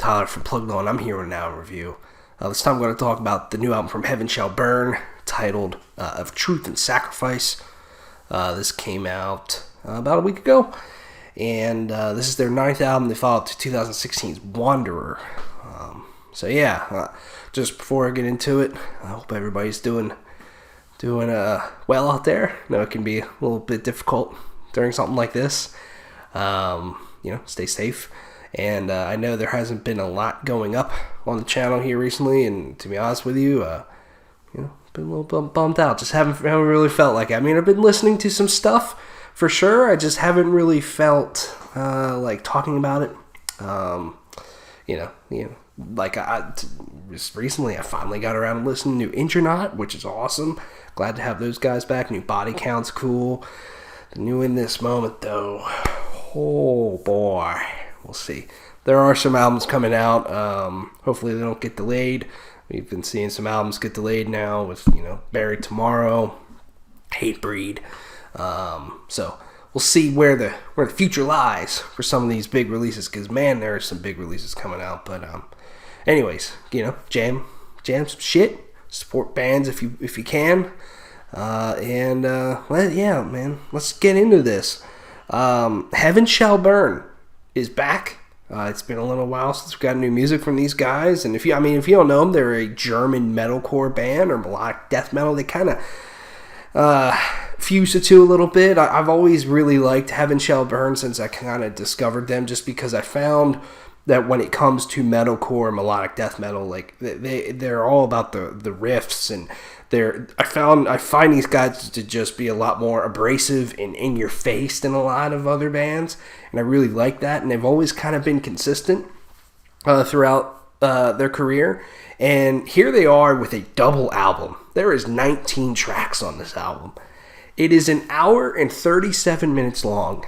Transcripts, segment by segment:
Tyler from Plugged On. I'm here with an album review. This time I'm going to talk about the new album from Heaven Shall Burn, titled Of Truth and Sacrifice. This came out about a week ago, and this is their 9th album. They followed up to 2016's Wanderer. Just before I get into it, I hope everybody's doing well out there. I know it can be a little bit difficult during something like this. Stay safe. And I know there hasn't been a lot going up on the channel here recently, and to be honest with you, been a little bummed out. Just haven't really felt like it. I mean, I've been listening to some stuff for sure. I just haven't really felt like talking about it. Just recently I finally got around to listening to Intronaut, which is awesome. Glad to have those guys back. New Body Count's cool. The new In This Moment, though, oh boy. We'll see. There are some albums coming out. Hopefully they don't get delayed. We've been seeing some albums get delayed now with, Buried Tomorrow, Hatebreed. So we'll see where the future lies for some of these big releases, because, man, there are some big releases coming out. But anyways, jam some shit. Support bands if you can. Let's get into this. Heaven Shall Burn is back. It's been a little while since we got new music from these guys, and if you don't know them, they're a German metalcore band or melodic death metal. They kind of fuse the two a little bit. I've always really liked Heaven Shall Burn since I kind of discovered them, just because I found that when it comes to metalcore, melodic death metal, like they're all about the riffs, and I find these guys to just be a lot more abrasive and in your face than a lot of other bands, and I really like that. And they've always kind of been consistent throughout their career. And here they are with a double album. There is 19 tracks on this album. It is an hour and 37 minutes long.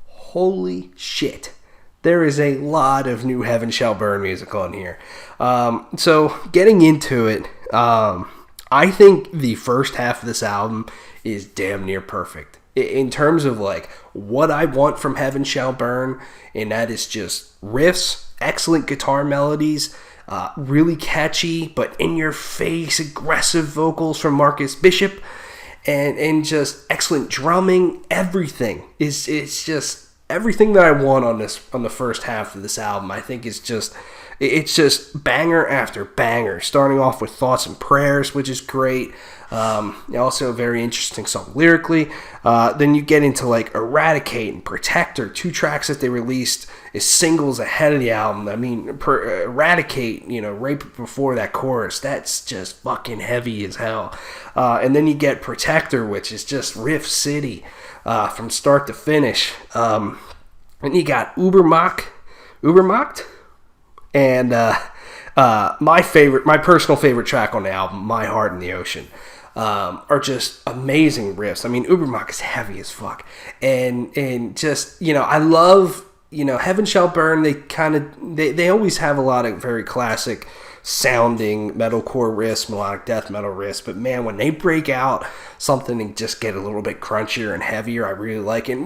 Holy shit. There is a lot of new Heaven Shall Burn music on here. So getting into it, I think the first half of this album is damn near perfect in terms of like what I want from Heaven Shall Burn, and that is just riffs, excellent guitar melodies, really catchy but in your face aggressive vocals from Marcus Bishop, and just excellent drumming. Everything is just everything that I want on the first half of this album. I think it's just banger after banger, starting off with Thoughts and Prayers, which is great. Also a very interesting song lyrically. Then you get into like Eradicate and Protector, 2 tracks that they released as singles ahead of the album. I mean, Eradicate, right before that chorus, that's just fucking heavy as hell. And then you get Protector, which is just riff city from start to finish. And you got Übermacht, and my personal favorite track on the album, My Heart in the Ocean, are just amazing riffs. I mean, Übermacht is heavy as fuck, and just I love Heaven Shall Burn. They always have a lot of very classic sounding metalcore riffs, melodic death metal riffs, but man, when they break out something and just get a little bit crunchier and heavier, I really like it.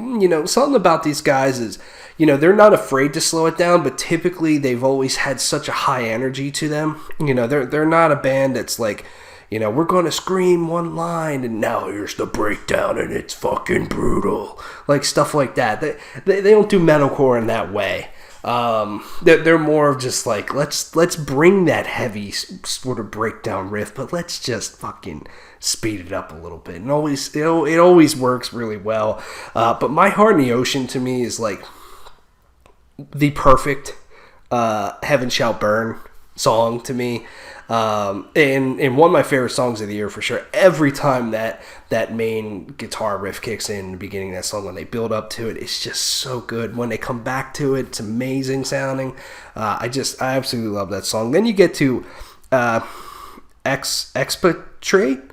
Something about these guys is they're not afraid to slow it down, but typically they've always had such a high energy to them. They're not a band that's like, we're going to scream one line and now here's the breakdown and it's fucking brutal, like stuff like that. They don't do metalcore in that way. They're more of just like, let's bring that heavy sort of breakdown riff, but let's just fucking speed it up a little bit. And it always works really well. But My Heart in the Ocean to me is like the perfect Heaven Shall Burn song to me. And one of my favorite songs of the year for sure. Every time that main guitar riff kicks in the beginning of that song, when they build up to it, it's just so good. When they come back to it, it's amazing sounding. I absolutely love that song. Then you get to Expatriate.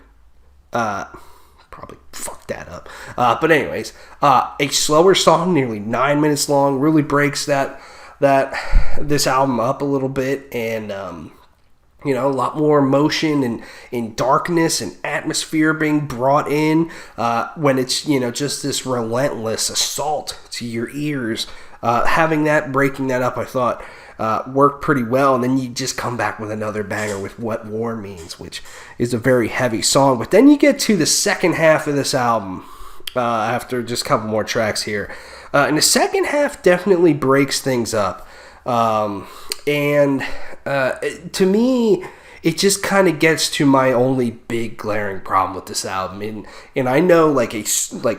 Probably fucked that up. But anyways, a slower song, nearly 9 minutes long, really breaks this album up a little bit, and a lot more emotion and darkness and atmosphere being brought in when it's, just this relentless assault to your ears. Having that, breaking that up, I thought work pretty well, and then you just come back with another banger with What War Means, which is a very heavy song. But then you get to the second half of this album, after just a couple more tracks here. And the second half definitely breaks things up. And to me, it just kind of gets to my only big glaring problem with this album. And I know like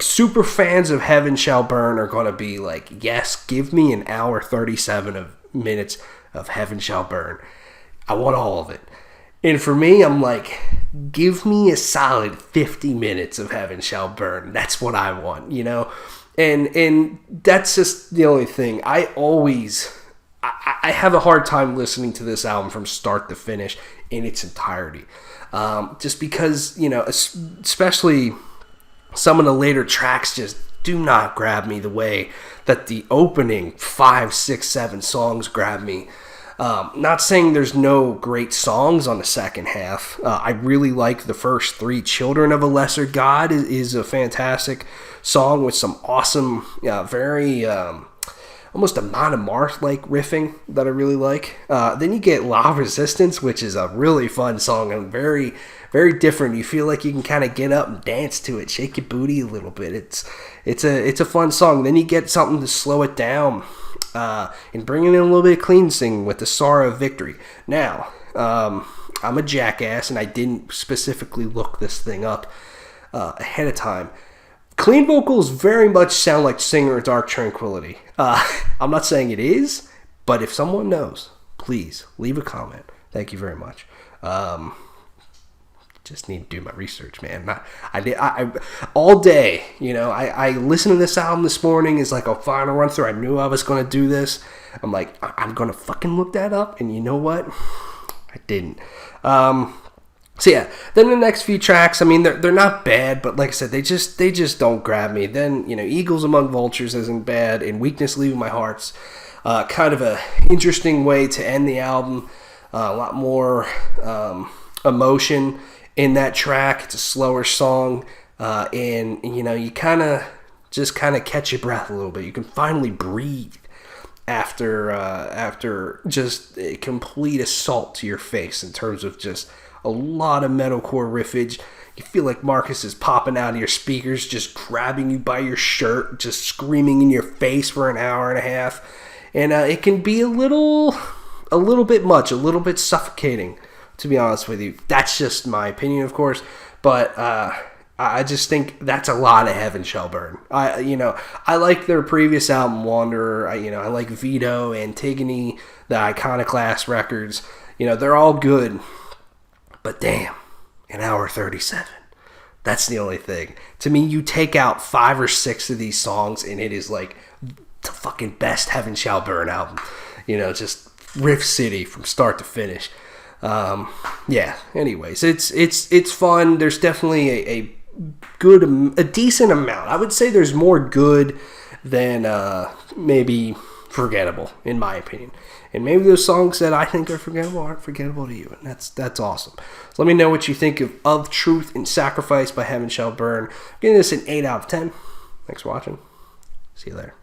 super fans of Heaven Shall Burn are going to be like, yes, give me an hour 37 of minutes of Heaven Shall Burn. I want all of it. And for me, I'm like, give me a solid 50 minutes of Heaven Shall Burn. That's what I want, you know? And that's just the only thing. I have a hard time listening to this album from start to finish in its entirety. Just because, you know, especially some of the later tracks just do not grab me the way that the opening 5, 6, 7 songs grab me. Not saying there's no great songs on the second half. I really like the first 3. Children of a Lesser God is a fantastic song with some awesome, very almost Amon Amarth-like riffing that I really like. Then you get La Resistance, which is a really fun song and very, very different. You feel like you can kind of get up and dance to it, shake your booty a little bit. It's a fun song. Then you get something to slow it down. And bringing in a little bit of clean singing with the Sorrow of Victory. Now, I'm a jackass, and I didn't specifically look this thing up ahead of time. Clean vocals very much sound like Singer of Dark Tranquillity. I'm not saying it is, but if someone knows, please leave a comment. Thank you very much. Just need to do my research, man. I all day, you know. I listened to this album this morning. It's like a final run through. I knew I was going to do this. I'm like, I'm going to fucking look that up. And you know what? I didn't. So yeah, then the next few tracks, I mean, they're not bad, but like I said, they just don't grab me. Then, you know, Eagles Among Vultures isn't bad, and Weakness Leaving My Heart's kind of a interesting way to end the album. A lot more emotion in that track. It's a slower song, and you know, you kind of catch your breath a little bit. You can finally breathe after just a complete assault to your face in terms of just a lot of metalcore riffage. You feel like Marcus is popping out of your speakers, just grabbing you by your shirt, just screaming in your face for an hour and a half, and it can be a little bit much, a little bit suffocating, to be honest with you. That's just my opinion, of course, but I just think that's a lot of Heaven Shall Burn. I like their previous album, Wanderer. I like Veto, Antigone, the Iconoclast records. You know, they're all good, but damn, an hour 37. That's the only thing. To me, you take out 5 or 6 of these songs, and it is like the fucking best Heaven Shall Burn album. You know, just Riff City from start to finish. Yeah. Anyways, it's fun. There's definitely a decent amount. I would say there's more good than maybe forgettable, in my opinion. And maybe those songs that I think are forgettable aren't forgettable to you, and that's awesome. So let me know what you think of Truth and Sacrifice by Heaven Shall Burn. I'm giving this an 8 out of 10. Thanks for watching. See you later.